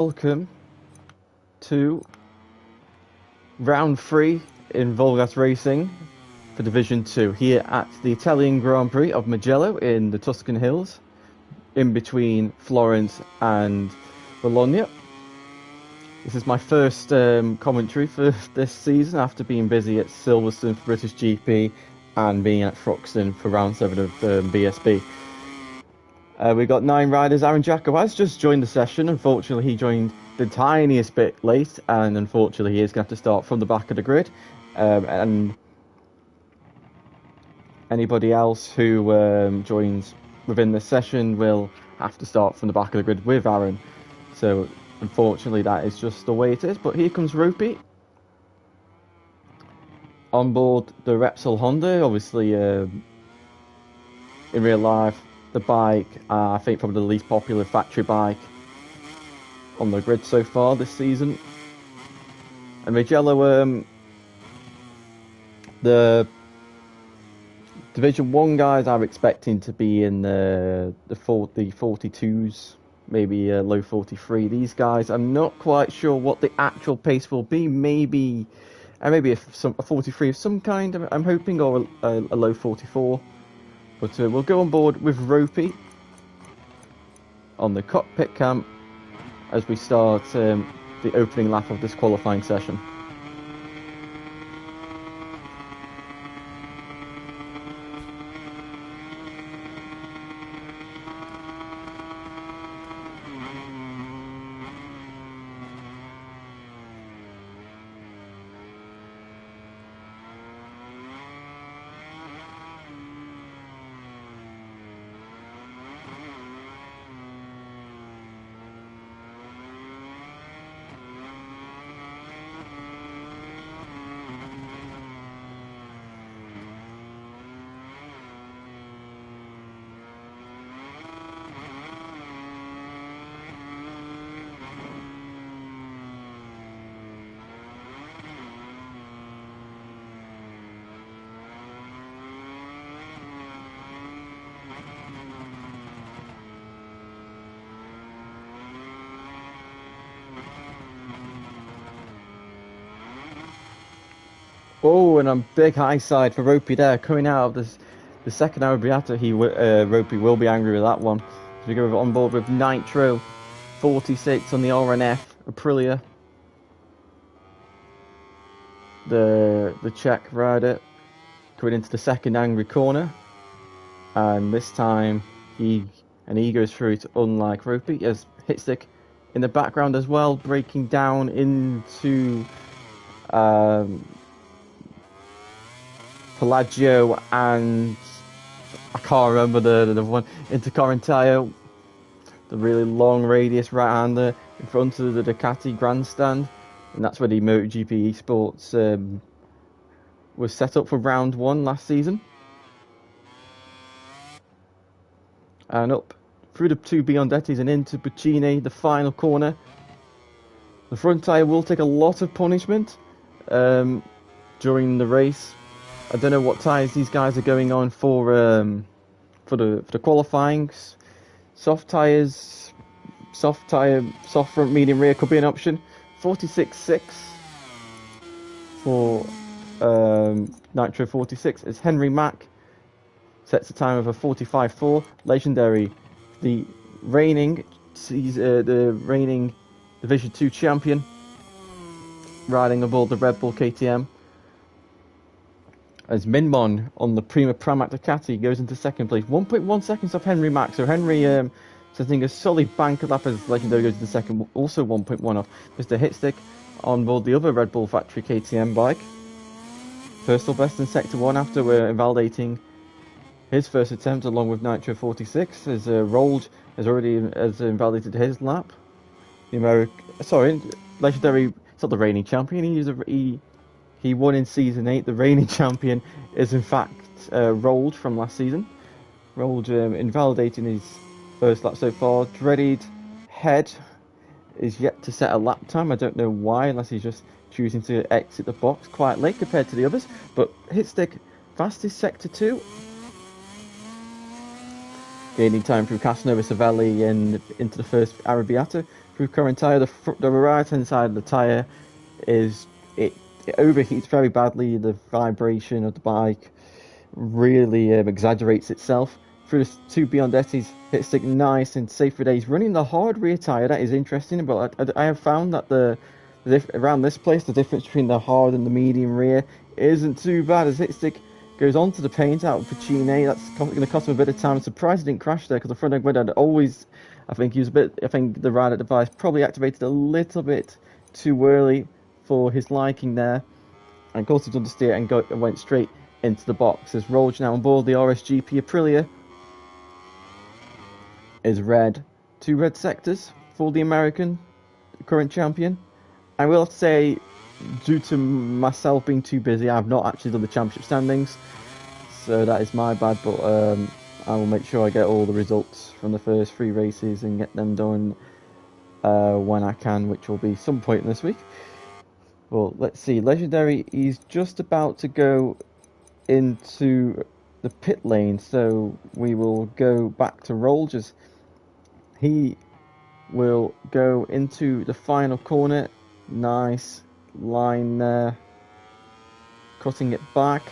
Welcome to round 3 in VollGazzRacing for Division 2 here at the Italian Grand Prix of Mugello in the Tuscan Hills, in between Florence and Bologna. This is my first commentary for this season after being busy at Silverstone for British GP and being at Thruxton for round 7 of BSB. We've got 9 riders. Aaron Jacko has just joined the session. Unfortunately, he joined the tiniest bit late, and unfortunately, he is going to have to start from the back of the grid. And anybody else who joins within the session will have to start from the back of the grid with Aaron. So, unfortunately, that is just the way it is. But here comes Rupi on board the Repsol Honda. Obviously, in real life, the bike, I think probably the least popular factory bike on the grid so far this season. And Mugello, the Division 1 guys are expecting to be in the 42s, maybe low 43. These guys, I'm not quite sure what the actual pace will be. Maybe a 43 of some kind, I'm hoping, or a low 44. But we'll go on board with Ropey on the cockpit cam as we start the opening lap of this qualifying session. Oh, and a big high side for Ropey there, coming out of the second Arrabbiata. Ropey will be angry with that one. As we go on board with Nitro 46 on the RNF Aprilia, the Czech rider, coming into the second angry corner, and this time he goes through it, unlike Ropey, as Hitstick in the background as well, breaking down into Pelagio and I can't remember the one, into Correntaio, the really long radius right-hander in front of the Ducati grandstand, and that's where the MotoGP Esports was set up for round 1 last season. And up through the 2 Biondettis and into Puccini, the final corner. The front tyre will take a lot of punishment during the race. I don't know what tyres these guys are going on for the qualifying. Soft tyres, soft front, medium rear could be an option. 46.6 for Nitro 46. It's Henry Mack. Sets a time of a 45.4. Legendary, the reigning Division 2 champion, riding aboard the Red Bull KTM. As Minmon on the Prima Pramac Ducati goes into second place, 1.1 seconds off Henry Mack. So Henry setting a solid bank lap as Legendary goes into second, also 1.1 off Mr. Hitstick on board the other Red Bull factory KTM bike. Personal best in Sector 1 after we're invalidating his first attempt along with Nitro 46, as Rolled has already invalidated his lap. Legendary, it's not the reigning champion, he won in Season 8. The reigning champion is in fact Rolled from last season. Rolled invalidating his first lap so far. Dreaded Head is yet to set a lap time. I don't know why, unless he's just choosing to exit the box quite late compared to the others. But Hitstick, fastest Sector 2. Gaining time through Casanova Savelli and into the first Arrabbiata through current tyre. The right hand side of the tyre is it overheats very badly. The vibration of the bike really exaggerates itself. Through the two Biondetis, hit stick nice and safe for days. Running the hard rear tyre, that is interesting, but I have found that around this place, the difference between the hard and the medium rear isn't too bad as hit stick goes onto the paint out for Chine. That's going to cost him a bit of time. I'm surprised he didn't crash there because the front end window had always, I think the rider device probably activated a little bit too early for his liking there. And of course he's understeer and went straight into the box. As Rolge now on board the RSGP Aprilia is red. 2 red sectors for the American current champion. I will have to say, due to myself being too busy, I've not actually done the championship standings, so that is my bad, but I will make sure I get all the results from the first 3 races and get them done when I can, which will be some point this week. Well, let's see. Legendary, he's just about to go into the pit lane, so we will go back to Rolgers. He will go into the final corner. Nice line there, cutting it back.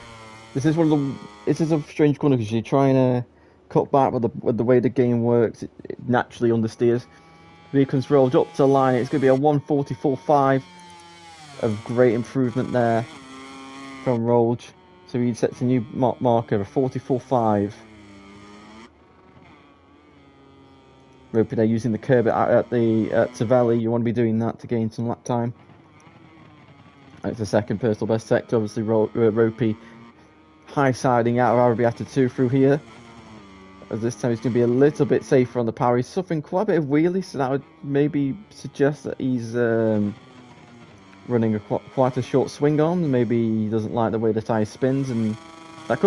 This is a strange corner because you're trying to cut back with the way the game works. It naturally understeers. Here comes Rolge up to the line. It's going to be a 1:44.5. Of great improvement there from Rolge. So he sets a new marker of 44.5. Ropey there using the curb at Savelli. You want to be doing that to gain some lap time. And it's the second personal best sector. Obviously, Ropey high siding out of Arrabbiata 2 through here. As this time he's going to be a little bit safer on the power. He's suffering quite a bit of wheelies, so that would maybe suggest that he's running quite a short swing arm. Maybe he doesn't like the way the tyre spins, and this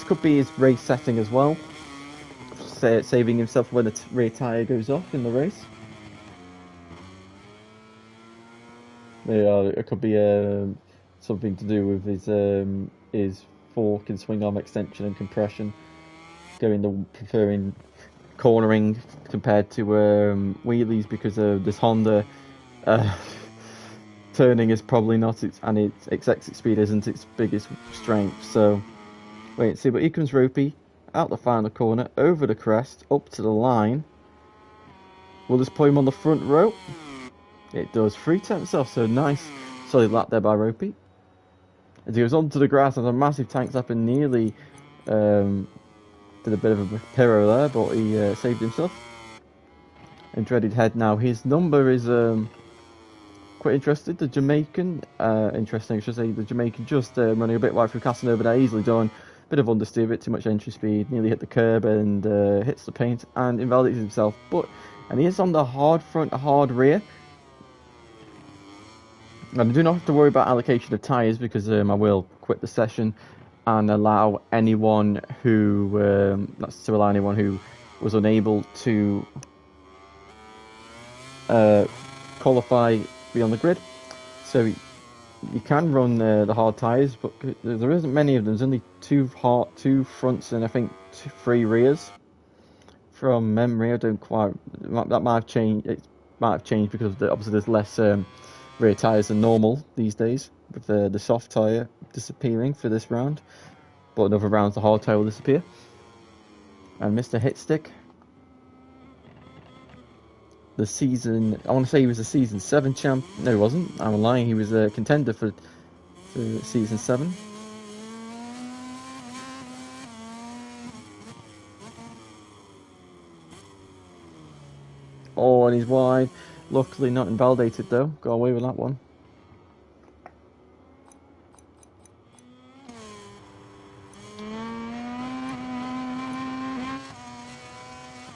could be his race setting as well. Saving himself when the rear tyre goes off in the race. It could be something to do with his fork and swing arm extension and compression. Preferring cornering compared to wheelies because of this Honda. Turning is probably not its exit speed isn't its biggest strength. So wait and see. But here comes Ropey. Out the final corner, over the crest, up to the line. Will this put him on the front row? It does. 3 tenths off, so nice solid lap there by Ropey. As he goes onto the grass, and a massive tank up and nearly did a bit of a pyro there, but he saved himself. And dreaded head now. His number is quite interested. The Jamaican, interesting I should say, the Jamaican just running a bit wide through Casanova there, easily done. Bit of understeer, a bit too much entry speed, nearly hit the curb and hits the paint and invalidates himself. And he is on the hard front, hard rear. And I do not have to worry about allocation of tyres because I will quit the session and allow anyone who was unable to qualify be on the grid. So you can run the hard tyres, but there isn't many of them. There's only 2 fronts and I think 3 rears. From memory, I don't quite. That might have changed. It might have changed because obviously there's less rear tyres than normal these days, with the soft tyre disappearing for this round. But another round, the hard tyre will disappear. And Mr. Hitstick, I want to say he was a season 7 champ. No, he wasn't. I'm lying. He was a contender for season 7. Oh, and he's wide. Luckily not invalidated though. Got away with that one.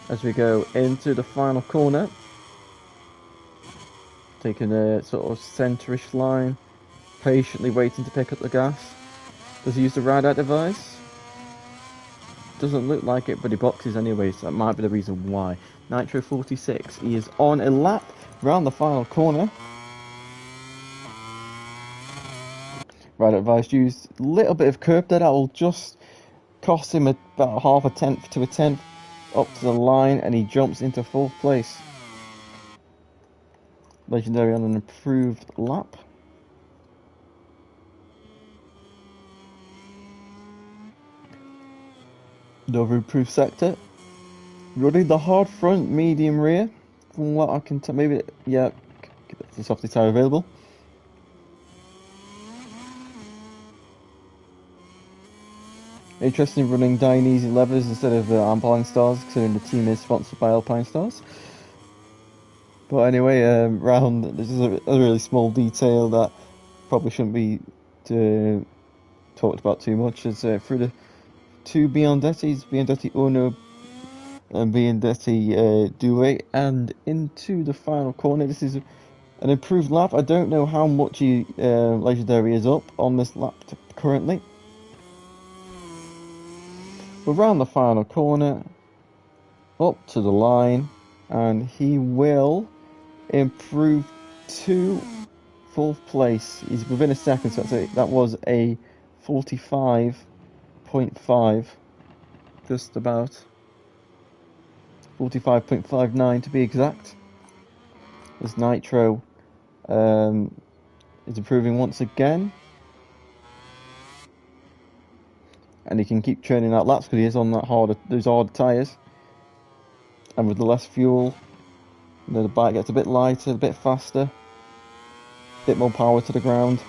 As we go into the final corner. Taking a sort of centerish line, patiently waiting to pick up the gas. Does he use the ride-out device? Doesn't look like it, but he boxes anyway, so that might be the reason why. Nitro 46, he is on a lap round the final corner. Ride-out device used a little bit of curb there, that will just cost him about half a tenth to a tenth up to the line, and he jumps into 4th place. Legendary on an improved lap. Another improved sector. Running the hard front, medium rear. From what I can tell, maybe, yeah, the softy tire available. Interesting running Dainese levers instead of Alpine Stars, considering the team is sponsored by Alpine Stars. But anyway, this is a really small detail that probably shouldn't be talked about too much. Is through the two Biondettis, Biondetti Uno and Biondetti Due, and into the final corner. This is an improved lap. I don't know how much Legendary is up on this lap currently. We're around the final corner, up to the line, and he will improve to 4th place. He's within a second, so that was a 45.5, just about 45.59 to be exact. As Nitro is improving once again. And he can keep churning out laps because he is on those hard tyres. And with the less fuel, the bike gets a bit lighter, a bit faster, a bit more power to the ground.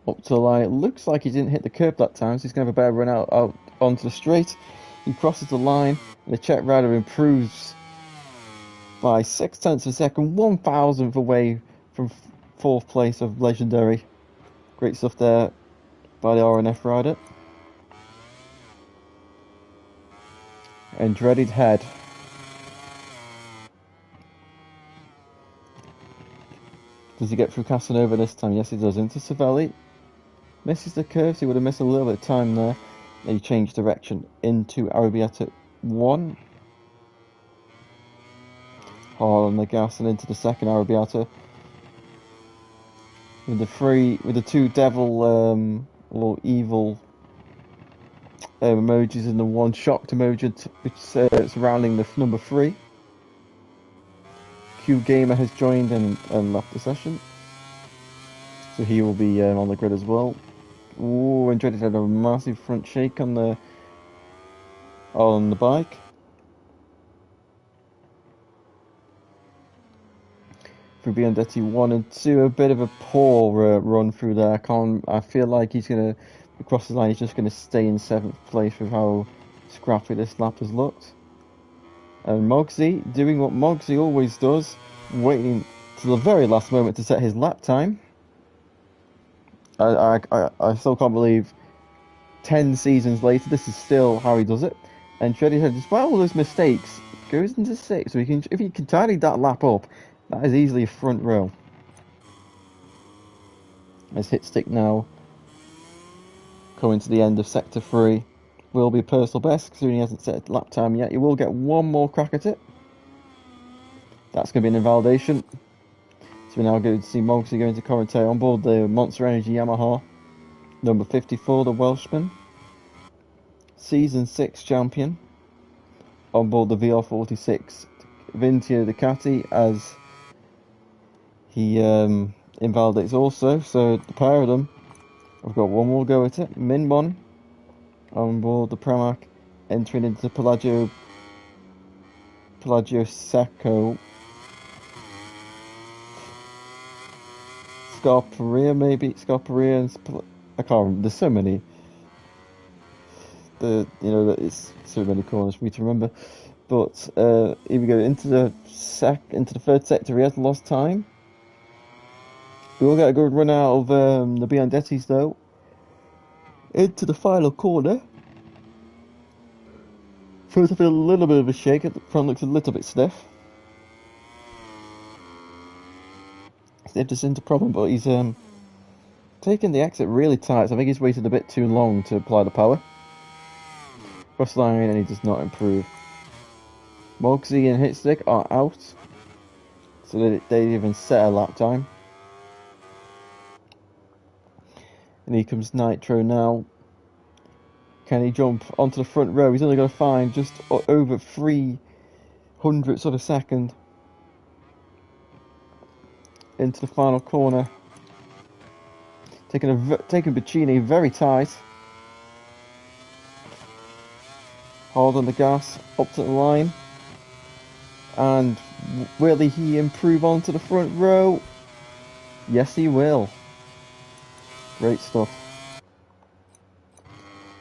Up to the line. It looks like he didn't hit the curb that time, so he's going to have a better run out onto the straight. He crosses the line, and the Czech rider improves by 0.6 of a second, 1,000th away from 4th place of Legendary. Great stuff there by the RNF rider. And dreaded head. Does he get through Casanova this time? Yes, he does. Into Savelli. Misses the curves. He would have missed a little bit of time there. And he changed direction into Arrabbiata 1. Hard on the gas and into the second Arrabbiata. With the two devil or evil emojis and the one shocked emoji which surrounding the number 3. Q Gamer has joined and left the session, so he will be on the grid as well. Ooh, Andretti had a massive front shake on the bike. For Biondetti 1 and 2, a bit of a poor run through there. I feel like he's going to cross the line. He's just going to stay in 7th place with how scrappy this lap has looked. And Mogsy doing what Mogsy always does, waiting to the very last moment to set his lap time. I still can't believe 10 seasons later this is still how he does it. And Shreddy said, despite all those mistakes, goes into 6th. So if he can tidy that lap up, that is easily a front row. As hit stick now coming to the end of sector 3 will be personal best, considering he hasn't set lap time yet. He will get one more crack at it. That's going to be an invalidation. So we're now going to see Mogsy going to commentate on board the Monster Energy Yamaha. Number 54, the Welshman. Season 6 champion. On board the VR46 Vintia Ducati as he invalidates also. So the pair of them, I've got one more go at it. Minbon on board the Pramac, entering into the Pelagio Sacco. Scarperia maybe, Scarperia and I can't remember. There's so many. It's so many corners for me to remember. But here we go into the third sector. He has lost time. We will get a good run out of the Biondettis though. Into the final corner. Throws up a little bit of a shake. At the front looks a little bit stiff. Stiff into problem, but he's taking the exit really tight. So I think he's waited a bit too long to apply the power. Cross line and he does not improve. Mogsy and Hitstick are out. So they didn't even set a lap time. And here comes Nitro now. Can he jump onto the front row? He's only going to find just over 300ths of a second into the final corner. Taking Bacchini very tight. Hard on the gas, up to the line. And will he improve onto the front row? Yes, he will. Great stuff.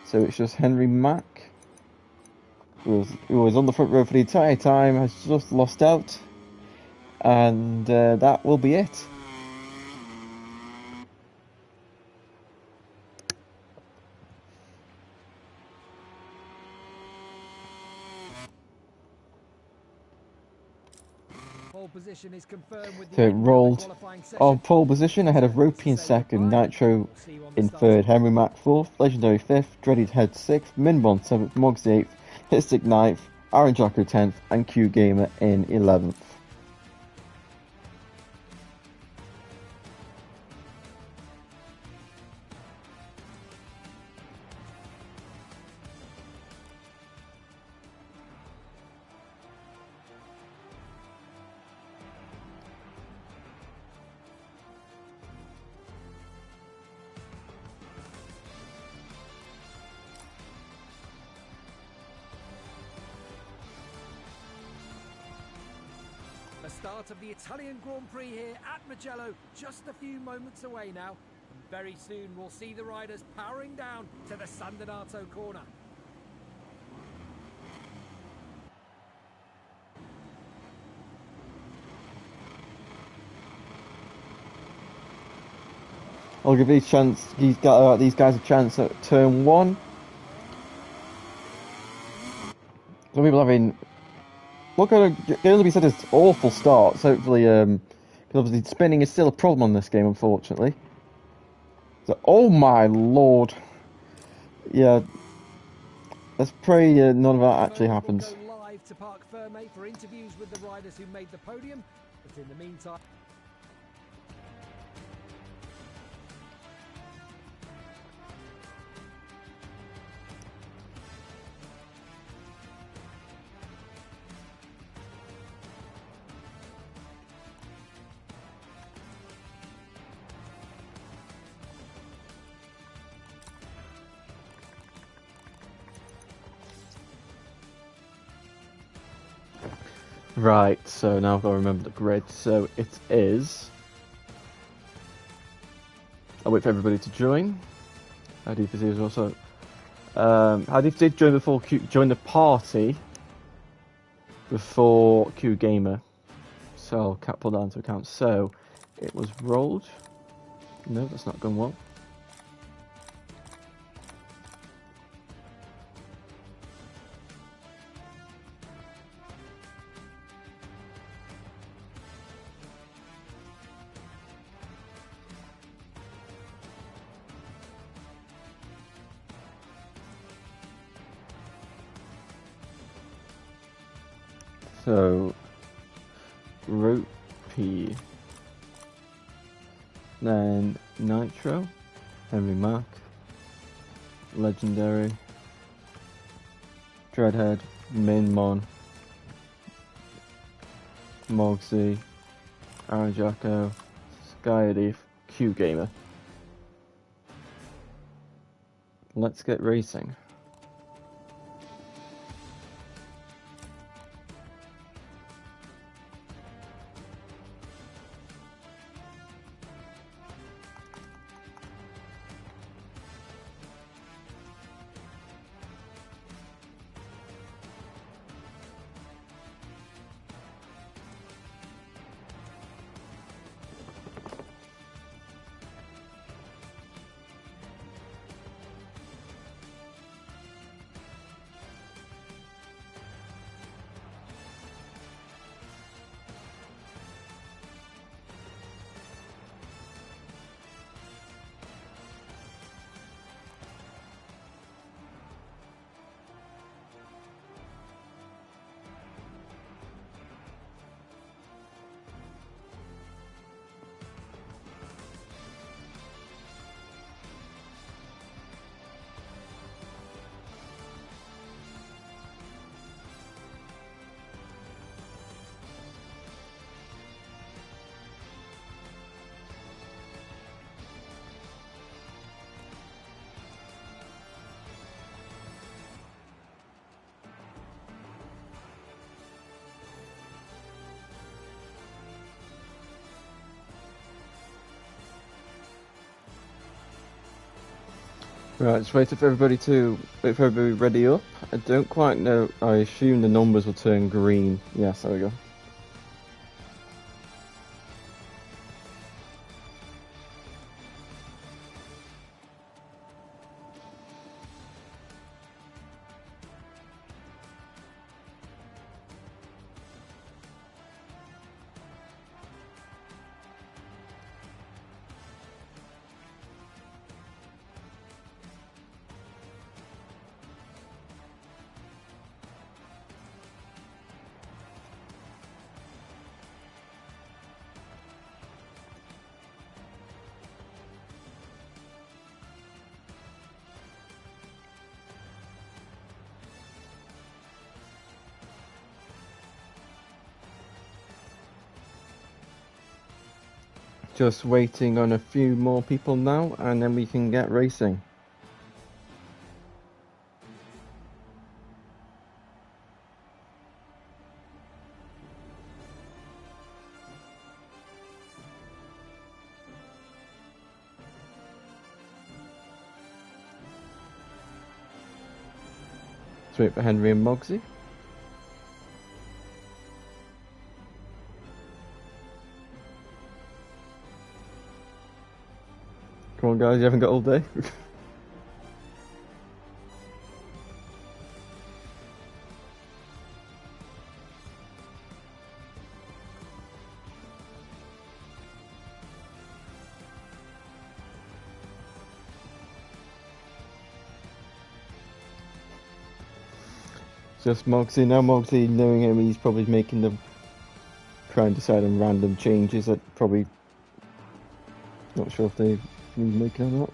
So it's just Henry Mack, who was on the front row for the entire time, has just lost out. And that will be it. Position is confirmed with so it rolled on pole position ahead of Ropey in second, Nitro in third, Henry Mack fourth, Legendary fifth, Dreaded Head sixth, Minbon seventh, Mogsy eighth, Hitstick ninth, Aaron Jocko 10th, and Q Gamer in 11th. The start of the Italian Grand Prix here at Mugello, just a few moments away now. And very soon we'll see the riders powering down to the San Donato corner. I'll give these guys a chance at turn one. Some people having what can only be said as awful starts. Hopefully, because obviously spinning is still a problem on this game, unfortunately. So, oh my lord, yeah. Let's pray none of that actually happens. We'll go live to Parc Fermé for interviews with the riders who made the podium, but in the meantime. Right, so now I've got to remember the grid. So it is. I'll wait for everybody to join. Hadith is here as well. So Hadith did join join the party before Q Gamer. So I'll pull that into account. So it was rolled. No, that's not going well. So, Ropey, then Nitro, Henry Mack, Legendary, Dreadhead, Minmon, Mogsy, Aaron Jocko, Skyadif, Q Gamer. Let's get racing. Right, just wait for everybody ready up. I don't quite know. I assume the numbers will turn green. Yes, there we go. Just waiting on a few more people now, and then we can get racing. Let's wait for Henry and Mogsy. Come on, guys, you haven't got all day. Just Mogsy. Now Mogsy, knowing him, he's probably making them try and decide on random changes that probably not sure if they need making or not.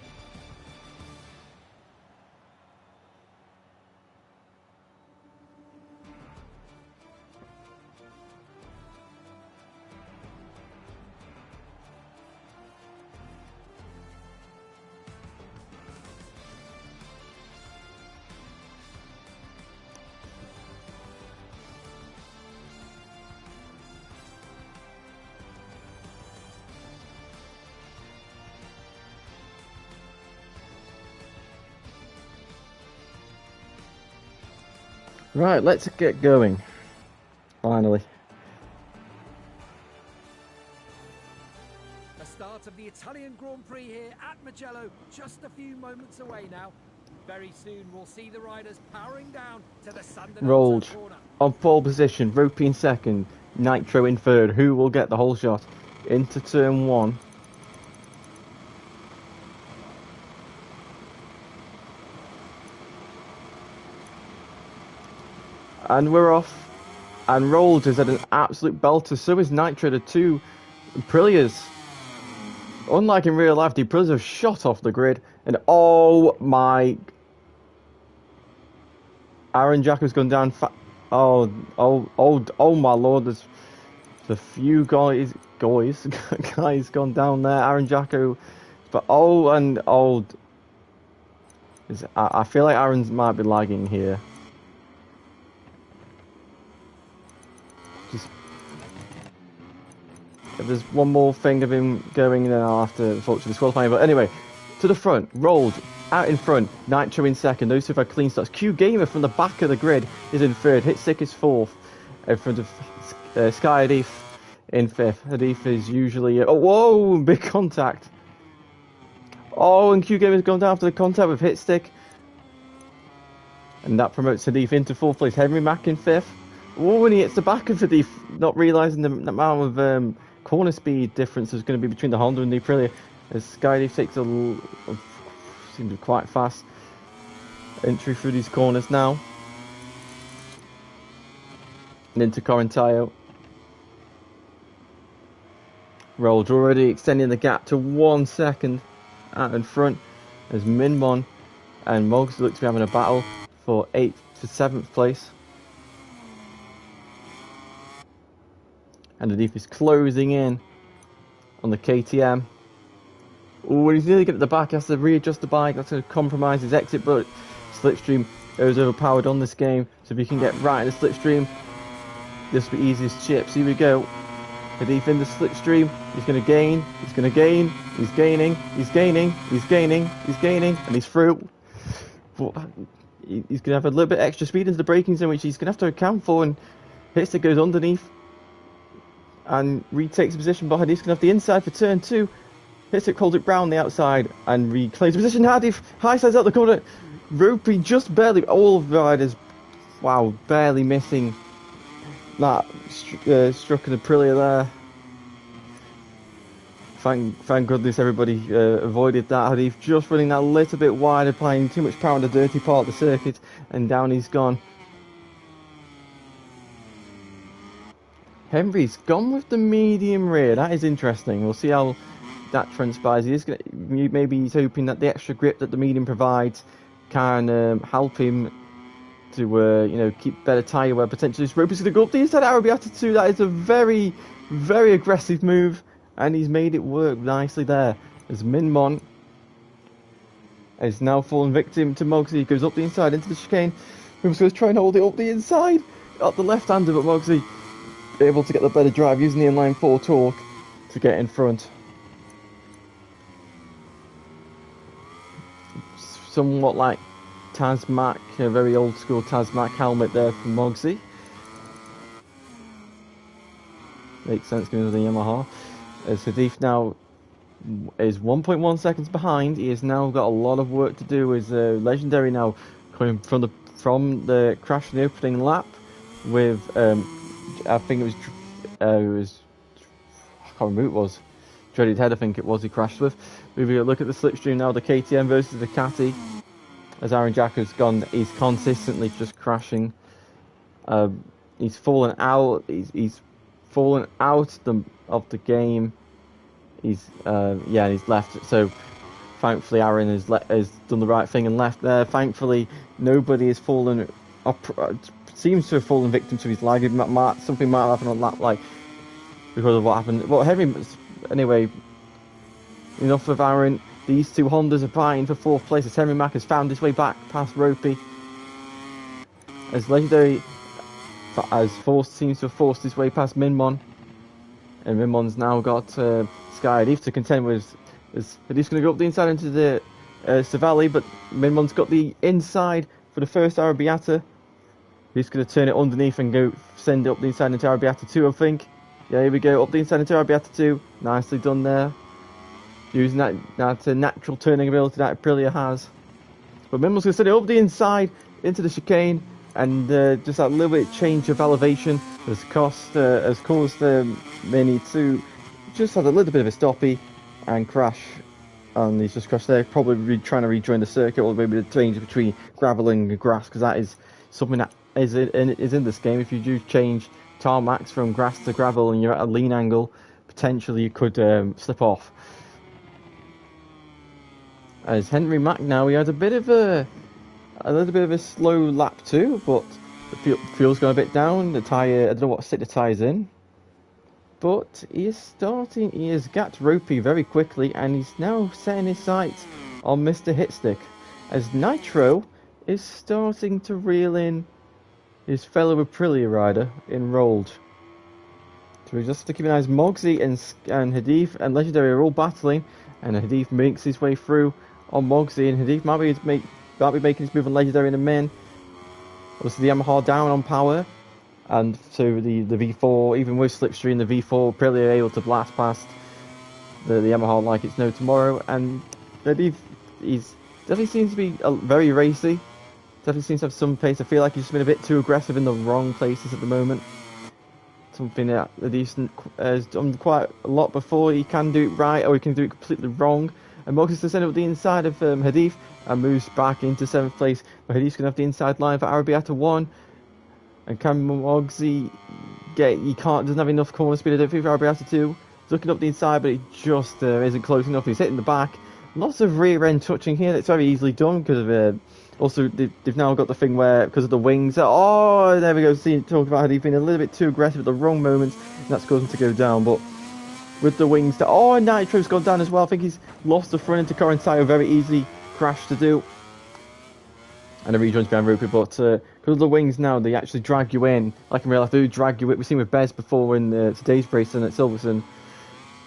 Right, let's get going. Finally. The start of the Italian Grand Prix here at Mugello, just a few moments away now. Very soon we'll see the riders powering down to the Sunday Rolled corner. on pole position, Ropey in second, Nitro in third. Who will get the whole shot? Into turn one. And we're off. And Rolls is at an absolute belter. So is Nitro, the two Aprilias. Unlike in real life, the Aprilias have shot off the grid. And oh my... Aaron Jacko's gone down. Oh my lord. There's a few guys gone down there. Aaron Jacko. But I feel like Aaron's might be lagging here. If there's one more thing of him going, then I'll have to unfortunately disqualify him. But anyway, to the front, Rolled out in front, Nitro in second. Those two have had clean starts. Q Gamer from the back of the grid is in third. Hitsick is fourth, in front of Sky Hadif in fifth. Hadif is usually oh whoa, big contact. Oh, and Q Gamer's gone down after the contact with Hitstick, and that promotes Hadif into fourth place. Henry Mack in fifth. Oh, when he hits the back of Hadif, not realising the amount of corner speed difference there's going to be between the Honda and the Aprilia, as Sky takes seems to be quite fast entry through these corners now, and into Corintaio. Rolled already extending the gap to 1 second out in front, as Minmon and Moggs look to be having a battle for 8th to 7th place. And the deep is closing in on the KTM. Oh, he's nearly getting at the back. He has to readjust the bike. That's going to compromise his exit, but Slipstream is overpowered on this game. So if he can get right in the Slipstream, this will be easiest chips. Here we go. Hadif in the Slipstream. He's going to gain. He's going to gain. He's gaining. He's gaining. He's gaining. He's gaining. And he's through. But he's going to have a little bit extra speed into the braking zone, which he's going to have to account for, and Hitstick goes underneath and retakes position, but Hadif's going to have the inside for turn 2. Hitstick holds it round the outside and reclaims position. Hadif high sides out the corner. Ropey just barely, all of the riders, wow, barely missing that struck an Aprilia there. Thank goodness everybody avoided that. Hadif just running that little bit wide, applying too much power on the dirty part of the circuit, and down he's gone. Henry's gone with the medium rear. That is interesting. We'll see how that transpires. Maybe he's hoping that the extra grip that the medium provides can help him to keep better tyre wear potentially. This rope is going to go up the inside Arrabbiata 2. That is a very, very aggressive move, and he's made it work nicely there. As Minmon is now fallen victim to Mogsy. He goes up the inside into the chicane. Moog's going to try and hold it up the inside up the left-hander, but Mogsy able to get the better drive using the inline 4 torque to get in front. Somewhat like Tazmac, a very old school Tazmac helmet there for Mogsy. Makes sense going to the Yamaha. As Hadif now is 1.1 seconds behind, he has now got a lot of work to do. Is Legendary now coming from the crash in the opening lap with I think it was I can't remember who it was. Dreaded Head, I think it was, he crashed with. Moving a look at the slipstream now, the KTM versus the Catty. As Aaron Jack has gone, he's consistently just crashing. He's fallen out. He's fallen out of the game. He's left. So thankfully, Aaron has done the right thing and left there. Thankfully, nobody has fallen. Seems to have fallen victim to his lag. Something might have happened on that, like because of what happened. Well, anyway, enough of Aaron. These two Hondas are vying for 4th place as Henry Mack has found his way back past Ropey. As Legendary seems to have forced his way past Minmon. And Minmon's now got Sky Hadif to contend with. Hadif's going to go up the inside into the Savali, but Minmon's got the inside for the first Arrabbiata. He's going to turn it underneath and go send it up the inside into Arrabbiata 2, I think. Yeah, here we go, up the inside into Arrabbiata 2. Nicely done there. Using that natural turning ability that Aprilia has. But Minmon's going to send it up the inside into the chicane, and just that little bit change of elevation has caused Mini to just have a little bit of a stoppy and crash. And he's just crashed there, probably trying to rejoin the circuit, or maybe the change between gravel and grass, because that is something that is in this game. If you do change tarmacs from grass to gravel and you're at a lean angle, potentially you could slip off. As Henry Mack now, he had a little bit of a slow lap too, but the fuel's gone a bit down. The tyre, I don't know what state the tyre's in, but he has gapped Ropey very quickly, and he's now setting his sights on Mr. Hitstick, as Nitro is starting to reel in his fellow Aprilia rider in Rolled. So we just have to keep an eye as Mogsy and Hadif and Legendary are all battling, and Hadif makes his way through on Mogsy, and Hadif might be making his move on Legendary in a min. Obviously the Yamaha down on power, and so the V4, even with slipstream, the V4 Aprilia able to blast past the Yamaha like it's no tomorrow. And Hadif definitely seems to be very racy. Definitely seems to have some pace. I feel like he's just been a bit too aggressive in the wrong places at the moment. Something that Hadif has done quite a lot before. He can do it right, or he can do it completely wrong. And Mogsy to send it up the inside of Hadif and moves back into 7th place. But Hadif's going to have the inside line for Arrabbiata 1. And can Mogsy doesn't have enough corner speed, I don't think, for Arrabbiata 2. He's looking up the inside, but it just isn't close enough. He's hitting the back. Lots of rear end touching here. That's very easily done because of also they've now got the thing where, because of the wings. Oh, there we go. Talking about Hadif being a little bit too aggressive at the wrong moments, and that's caused him to go down. But with the wings, and Nitro's gone down as well. I think he's lost the front into current tyre. Very easy crash to do. And the rejoins behind Rupert, but because of the wings now, they actually drag you in. Like in real life, they do drag you in. We've seen with Bez before in today's race and at Silverstone.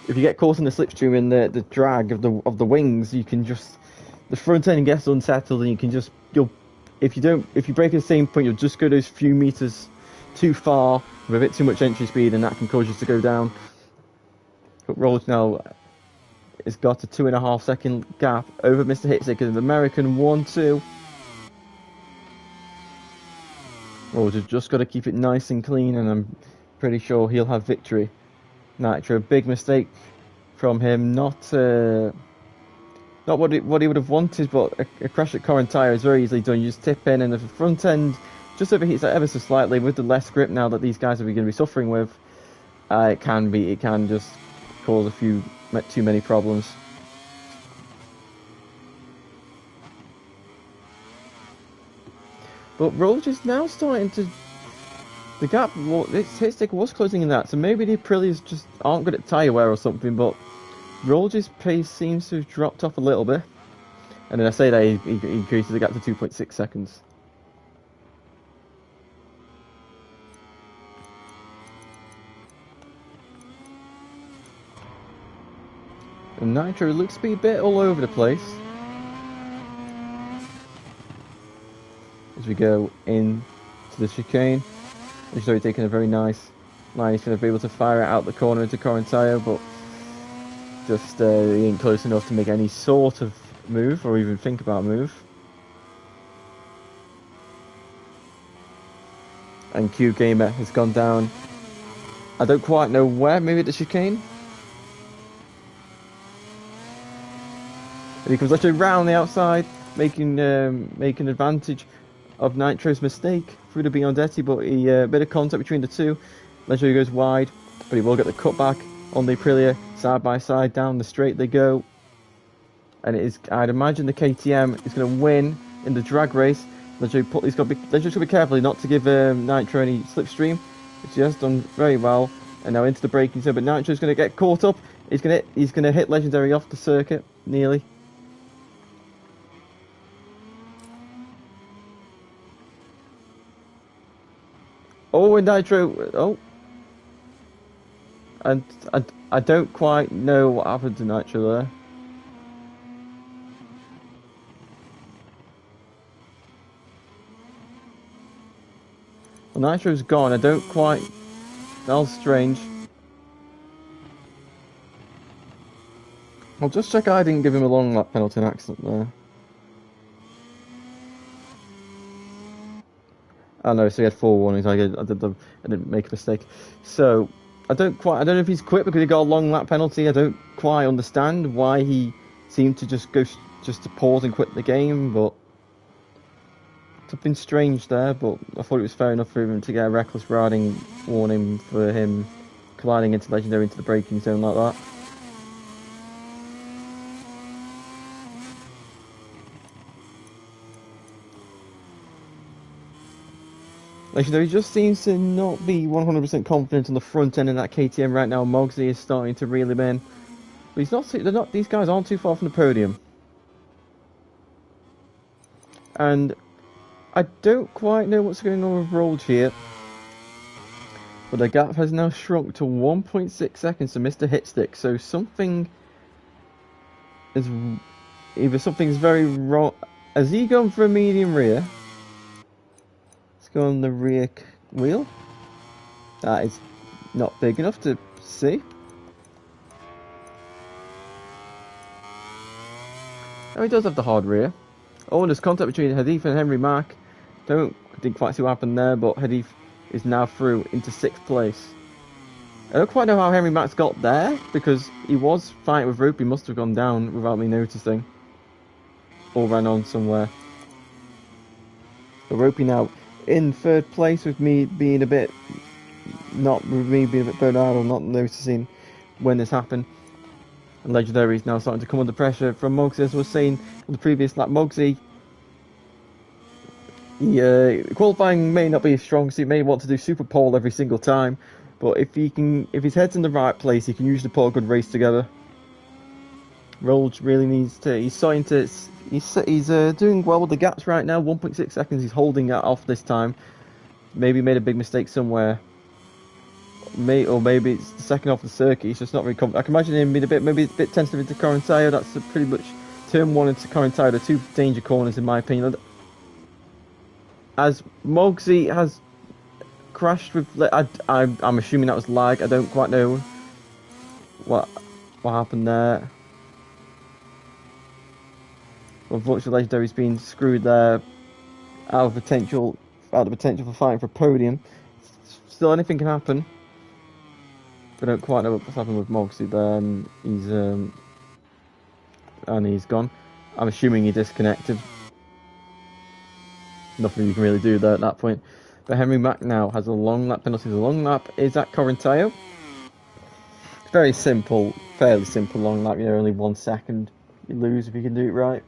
If you get caught in the slipstream in the drag of the wings, you can just the front end gets unsettled, and you can just if you break at the same point, you'll just go those few meters too far with a bit too much entry speed, and that can cause you to go down. But Rolls now has got a 2.5 second gap over Mr. Hitzik in the American 1-2. Rolls has just got to keep it nice and clean, and I'm pretty sure he'll have victory. Nitro, big mistake from him, not what he would have wanted, but a crash at current tyre is very easily done. You just tip in, and if the front end just overheats ever so slightly with the less grip now that these guys are going to be suffering with, it can just cause too many problems. But Rolls is now starting to. The gap, his stick was closing in that, so maybe the Aprilias just aren't good at tyre wear or something, but Rolls' pace seems to have dropped off a little bit. And then I say that he increases the gap to 2.6 seconds. And Nitro looks to be a bit all over the place as we go into the chicane. He's already taking a very nice line. He's going to be able to fire it out the corner into current tyre, but just he ain't close enough to make any sort of move or even think about a move. And Q Gamer has gone down. I don't quite know where, maybe at the chicane. And he comes literally round the outside, making advantage of Nitro's mistake through the Biondetti, but he a bit of contact between the two. Legendary goes wide, but he will get the cutback on the Aprilia, side by side down the straight they go. And it is, I'd imagine the KTM is going to win in the drag race. Legendary's got to be careful not to give Nitro any slipstream, which he has done very well. And now into the braking zone, but Nitro's going to get caught up. He's going to hit Legendary off the circuit nearly. Oh, and Nitro. Oh. And I don't quite know what happened to Nitro there. Well, Nitro's gone. I don't quite. That was strange. I'll just check I didn't give him a long lap penalty, an accident there. Oh no, so he had 4 warnings. I didn't make a mistake. So I don't know if he's quit because he got a long lap penalty. I don't quite understand why he seemed to just to pause and quit the game, but something strange there. But I thought it was fair enough for him to get a reckless riding warning for him colliding into Legendary into the braking zone like that. Legendary just seems to not be 100% confident on the front end of that KTM right now. Mogsy is starting to reel him in, but he's not. These guys aren't too far from the podium, and I don't quite know what's going on with Rolge here. But the gap has now shrunk to 1.6 seconds to Mr. Hitstick. So something's very wrong. Has he gone for a medium rear? Go on the rear wheel. That is not big enough to see. Oh, he does have the hard rear. Oh, and there's contact between Hadif and Henry Mark. Didn't quite see what happened there, but Hadif is now through into 6th place. I don't quite know how Henry Mark's got there, because he was fighting with Rope. He must have gone down without me noticing. Or ran on somewhere. But Ropey now in 3rd place with me being a bit burned out or not noticing when this happened. And Legendary is now starting to come under pressure from Mogsy, as I was saying on the previous lap. Mogsy, qualifying may not be as strong, so he may want to do super pole every single time, but if his head's in the right place, he can usually put a good race together. Rolge really needs to. He's doing well with the gaps right now. 1.6 seconds. He's holding it off this time. Maybe made a big mistake somewhere. Or maybe it's the second off the circuit. He's just not very confident. I can imagine him being maybe a bit tentative into current tyre. That's pretty much Turn 1 into Corinthians are two danger corners in my opinion. As Mogsy has crashed with, I'm assuming that was lag. I don't quite know what happened there. Unfortunately, Legendary's been screwed there, out of the potential for fighting for a podium. Still, anything can happen. I don't quite know what's happened with Mogsy there, and he's gone. I'm assuming he disconnected. Nothing you can really do there at that point. But Henry Mack now has a long lap penalty. The long lap is at Corinthians. Very simple, fairly simple long lap. You're only 1 second. You lose if you can do it right.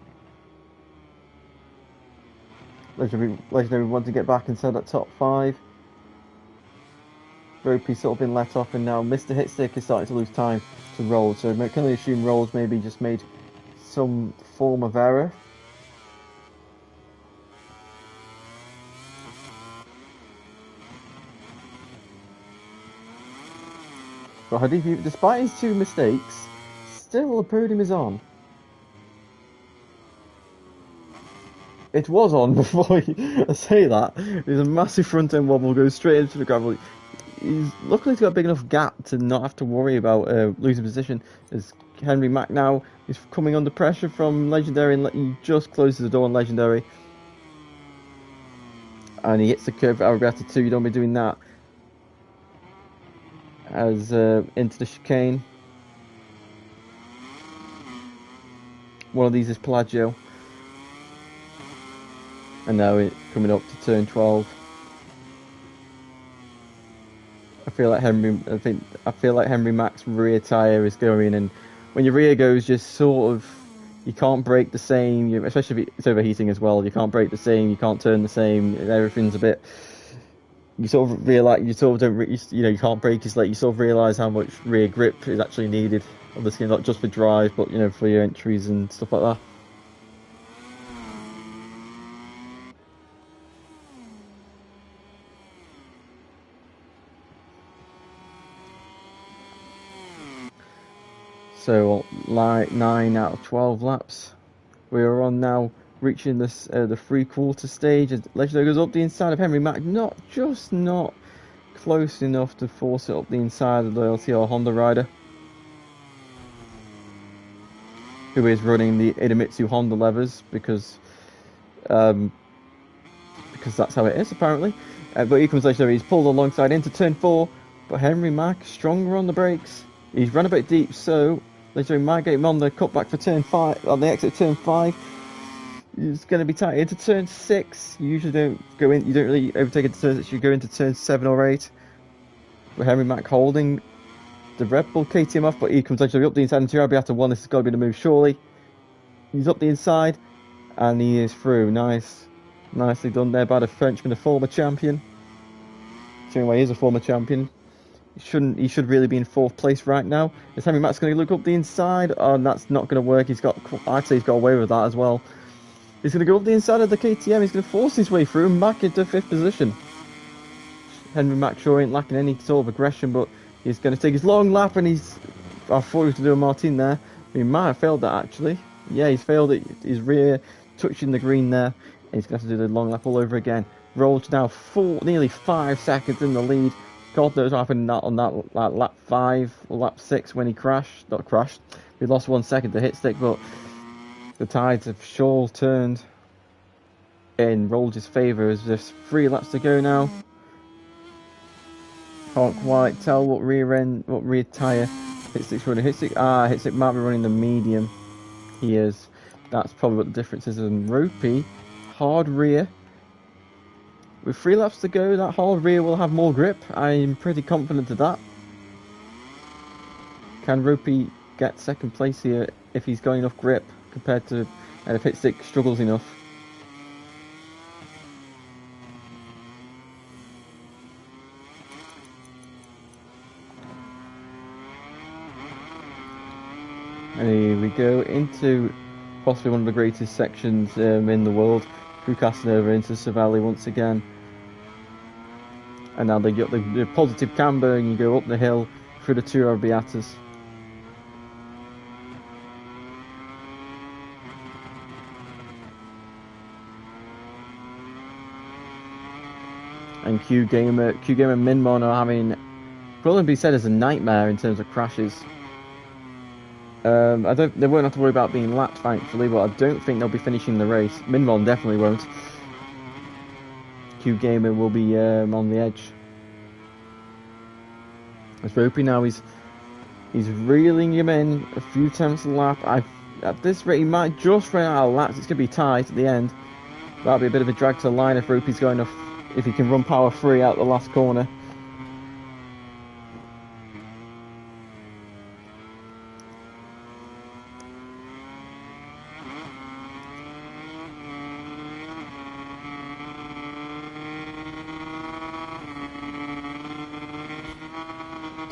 Legendary want to get back inside that top 5. Ropey's sort of been let off, and now Mr. Hitstick is starting to lose time to Rolls. So I can only assume Rolls maybe just made some form of error. But Hadifi, despite his 2 mistakes, still the podium is on. It was on before I say that. There's a massive front end wobble, goes straight into the gravel. Luckily he's got a big enough gap to not have to worry about losing position. As Henry Mack now is coming under pressure from Legendary, and he just closes the door on Legendary. And he hits the curve for Arrabbiata 2, you don't be doing that. As into the chicane. One of these is Pelagio. And now it's coming up to turn 12. I feel like Henry Mack's rear tyre is going, and when your rear goes, just sort of, you can't brake the same, especially if it's overheating as well. You can't brake the same, you can't turn the same. Everything's a bit. You sort of realise, you sort of don't, you can't brake as late. You sort of realise how much rear grip is actually needed. Obviously, not just for drive, but for your entries and stuff like that. So, like 9 out of 12 laps, we are on now, reaching this the 3/4 stage. As Legendary goes up the inside of Henry Mack, not close enough to force it up the inside of the LTR Honda rider, who is running the Idemitsu Honda levers because that's how it is apparently. But here comes Legendary. He's pulled alongside into turn 4, but Henry Mack stronger on the brakes. He's run a bit deep, so Legendary might get him on the cutback for turn 5, on the exit turn 5. It's going to be tight into turn 6. You usually don't go in, you don't really overtake into turn 6, you go into turn 7 or 8. With Henry Mack holding the Red Bull KTM off, but he comes Legendary up the inside into Arrabbiata 1. This has got to be the move, surely. He's up the inside, and he is through. Nicely done there by the Frenchman, a former champion. Showing why he is a former champion. He should really be in 4th place right now. Is Henry Mack's going to look up the inside? Oh, and that's not going to work. I'd say he's got away with that as well. He's going to go up the inside of the KTM. He's going to force his way through and Mack into 5th position. Henry Mack sure ain't lacking any sort of aggression, but he's going to take his long lap, and I thought he was going to do a Martin there. He might have failed that actually. Yeah, he's failed it. His rear touching the green there, and he's going to have to do the long lap all over again. Rolls now nearly 5 seconds in the lead. God knows what happened on that lap 5 or lap 6 when he crashed. Not crashed. We lost 1 second to Hitstick, but the tides have sure turned in Rolls' favour as there's 3 laps to go now. Can't quite tell what rear tyre Hitstick's running. Hitstick might be running the medium. He is. That's probably what the difference is. And Ropey, hard rear. With 3 laps to go, that hard rear will have more grip. I'm pretty confident of that. Can Ropey get 2nd place here if he's got enough grip compared to, and if Hitstick struggles enough? And here we go into possibly one of the greatest sections in the world. Through Casanova into Savelli once again. And now they get the positive camber, and you go up the hill through the 2 Arrabbiatas. and Q Gamer and Minmon are having, probably be said as a nightmare in terms of crashes. They won't have to worry about being lapped, thankfully, but I don't think they'll be finishing the race. Minmon definitely won't. Q Gamer will be on the edge. As Ropey now, he's reeling him in a few tenths a lap. At this rate, he might just run out of laps. It's going to be tight at the end. That'll be a bit of a drag to the line if Ropey's going off, if he can run power free out the last corner.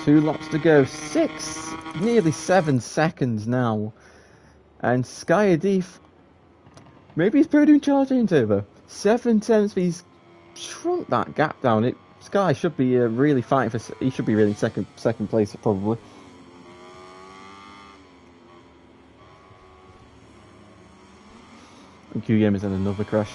Two laps to go. Nearly 7 seconds now. And Sky Adif, maybe he's podium charging turbo. 7 tenths, he's shrunk that gap down. Sky should be really fighting for. He should be really second place probably. And Q Game is in another crash.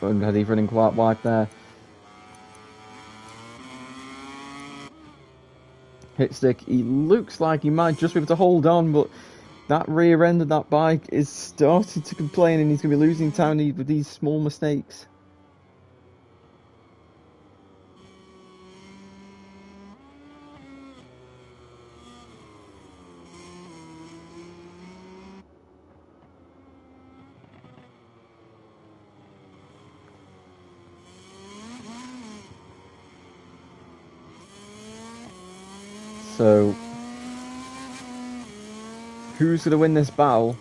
And Hadif running quite wide there. Hitstick, he looks like he might just be able to hold on, but that rear end of that bike is starting to complain, and he's going to be losing time with these small mistakes. So, who's going to win this battle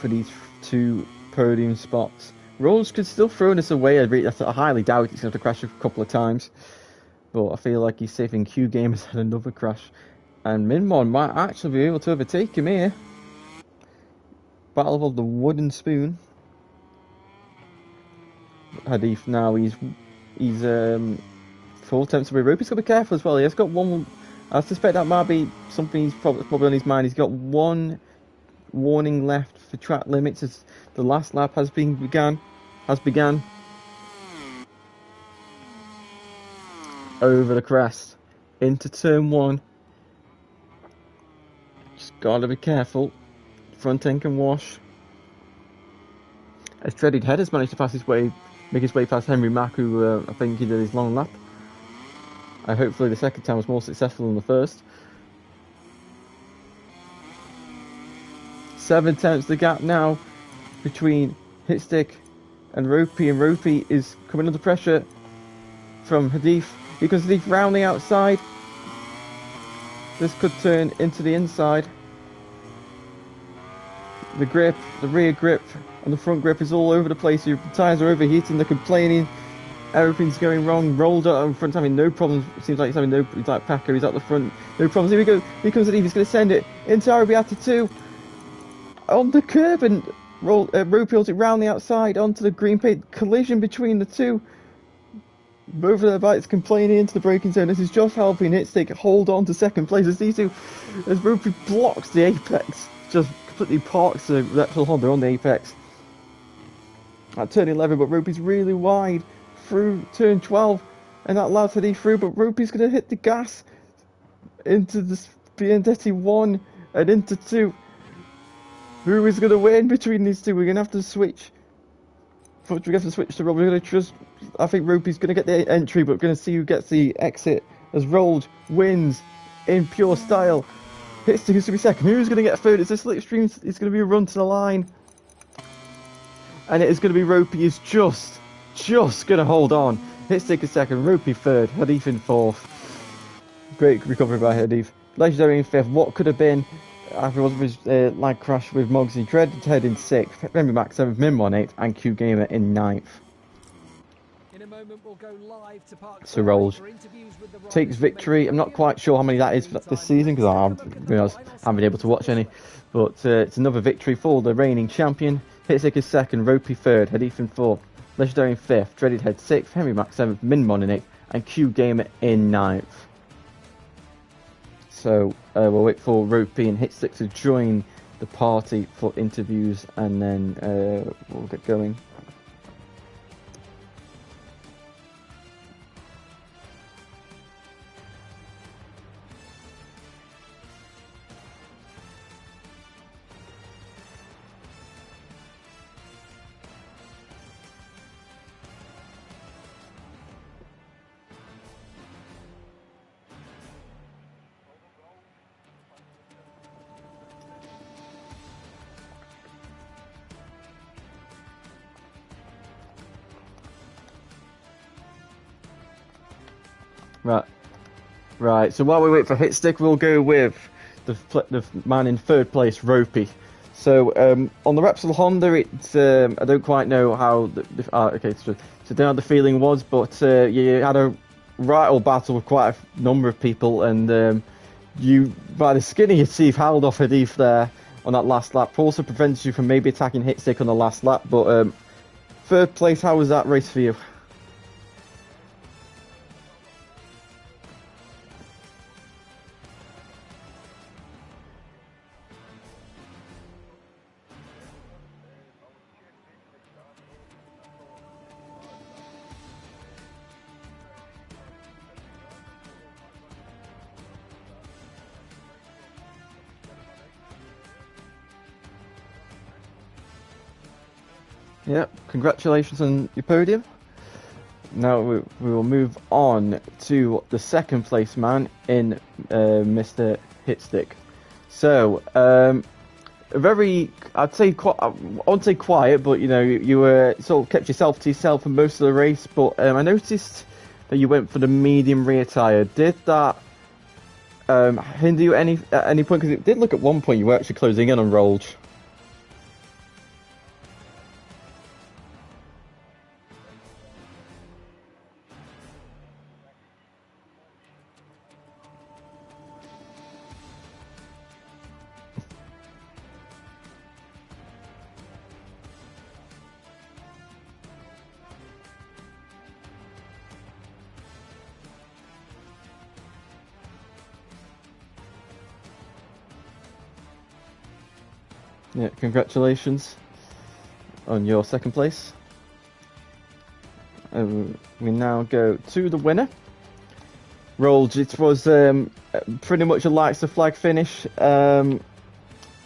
for these 2 podium spots? Rolls could still throw this away. I highly doubt he's going to have to crash a couple of times. But I feel like he's safe, and Q Game has had another crash. And Minmon might actually be able to overtake him here. Battle of the wooden spoon. Hadif now, he's 4 attempts away. Ropey's got to be careful as well. He has got one. I suspect that might be something he's probably on his mind. He's got 1 warning left for track limits as the last lap has begun. Over the crest into turn 1. Just gotta be careful. Front end can wash. As Dreaded Head has managed to make his way past Henry Mack, who I think he did his long lap. Hopefully the second time was more successful than the first. 7 tenths the gap now between Hitstick and Ropey is coming under pressure from Hadif. Because Hadif round the outside. This could turn into the inside. The grip, the rear grip, and the front grip is all over the place. Your tyres are overheating, they're complaining. Everything's going wrong. Rolled up in front, having no problems. It seems like he's having he's like Packer, he's at the front. No problems. Here we go. Here comes Hadif. He's going to send it into Arabiata 2. On the curb, and Ropey holds it round the outside onto the green paint. Collision between the two. Both of their bikes complaining into the braking zone. This is just helping Hitstick hold on to second place as these two, as Ropey blocks the apex. Just completely parks the Repsol Honda on the apex. At turn 11, but Ropey's really wide through turn 12, and that allows Hadif through, but Ropey's going to hit the gas into the Biandetti 1 and into 2. Who is going to win between these two? We're going to have to switch. We're going to have to switch to Roll. We're going to trust. I think Ropey's going to get the entry, but we're going to see who gets the exit as Rolled wins in pure style. Hitstick who's going to be second. Who's going to get third? It's a slipstream. It's going to be a run to the line. And it is going to be Ropey is just going to hold on. Hitstick is second, Ropey third, Hadif in fourth. Great recovery by Hadif. Legendary in fifth. What could have been after it wasn't his lag crash with Mogsy. Dreaded Head in sixth, Henry Mack seventh, Minmon eighth, and Q Gamer in ninth. In a moment, we'll go live to Park So Rolls takes victory. I'm not quite sure how many that is this season because I haven't been able to watch any. But it's another victory for the reigning champion. Hitstick is second, Ropey third, Hadif in fourth, Legendary in fifth, Dreaded Head sixth, Henry Mack seventh, Minmon in eighth, and Q Gamer in ninth. So we'll wait for Ropey and Hitstick to join the party for interviews, and then we'll get going. Right. So while we wait for Hitstick, we'll go with the man in third place, Ropey. So on the Repsol Honda, it's I don't quite know how. Okay, so I don't know how the feeling was, but you had a right old battle with quite a number of people, and you, by the skin of your teeth, held off Hadif there on that last lap. Also prevented you from maybe attacking Hitstick on the last lap. But third place, how was that race for you? Yep, congratulations on your podium. Now we will move on to the second place man in Mr. Hitstick. So, a very, I'd say, I won't say quiet, but you know, you were sort of kept yourself to yourself for most of the race. But I noticed that you went for the medium rear tyre. Did that hinder you at any point? Because it did look at one point you were actually closing in on Rolge. Yeah, congratulations on your second place. We now go to the winner. Rolge, it was pretty much a lights to flag finish. There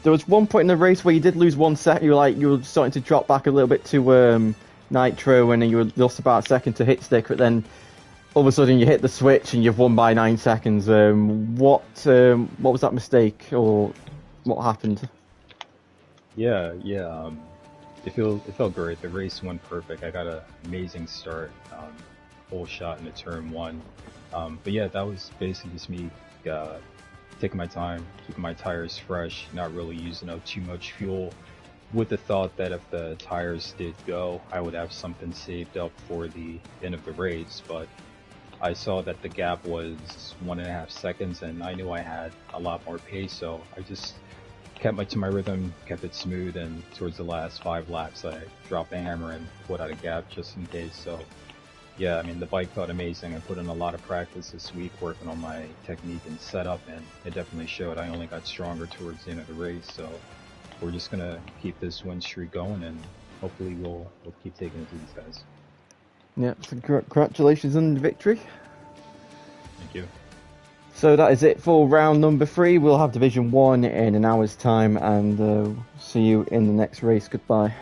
was one point in the race where you did lose 1 second. You were starting to drop back a little bit to Nitro, and then you lost about a second to Hitstick. But then all of a sudden you hit the switch and you've won by 9 seconds. What was that mistake, or what happened? Yeah. It felt great. The race went perfect. I got an amazing start, whole shot into turn 1. But yeah, that was basically just me taking my time, keeping my tires fresh, not really using up too much fuel, with the thought that if the tires did go, I would have something saved up for the end of the race. But I saw that the gap was 1.5 seconds, and I knew I had a lot more pace, so I just kept to my rhythm, kept it smooth, and towards the last 5 laps I dropped the hammer and put out a gap just in case. So yeah, I mean, the bike felt amazing. I put in a lot of practice this week working on my technique and setup, and it definitely showed. I only got stronger towards the end of the race, so we're just gonna keep this win streak going, and hopefully we'll keep taking it to these guys. Yeah, so congratulations on the victory. Thank you. So that is it for round number 3. We'll have Division 1 in an hour's time, and see you in the next race. Goodbye.